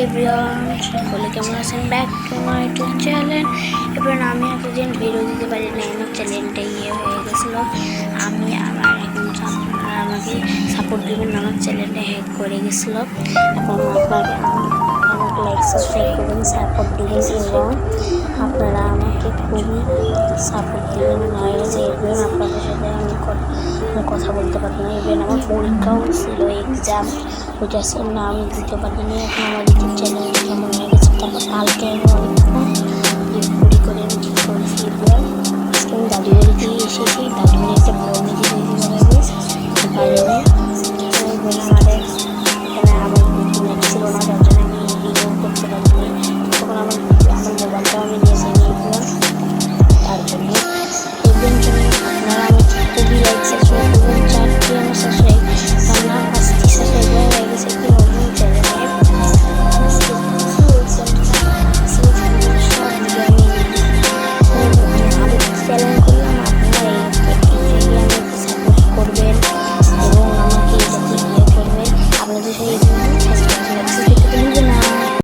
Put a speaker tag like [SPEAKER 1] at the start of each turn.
[SPEAKER 1] Everyone, সকলে কেমন আছেন? Back to my YouTube channel. এবার আমি এতদিন ভিডিও দিতে পারি না, আমার চ্যানেলটা হয়ে গেছিলো। আমি আবার এখন আপনারা আমাকে সাপোর্ট দেবেন। আমার চ্যানেলটা হ্যাক করে গেছিলো। এখন আপনাকে আমাকে লাইক সাবস্ক্রাইব করবেন, সাপোর্ট দেবেন এবং আপনারা আমাকে খুবই সাপোর্ট দেবেন। নইলে দেখবেন আপনাদের সাথে আমি কথা বলতে পারবো না। এবার আমার পরীক্ষাও ছিল, এক্সাম, ওইটা নাম দিতে পারিনি। এখন আমার ইউটিউব চ্যানেল কেমন হয়ে গেছে। তারপর কালকে আমি অনেকক্ষণ ঘুরি করে আমি ঠিক করেছি। এবার আজকে আমি দাদু বাড়িতে এসেছি। দাদু বাড়ি একটা ব্লগে দিয়ে দিতে পারিনি। এবার আমাদের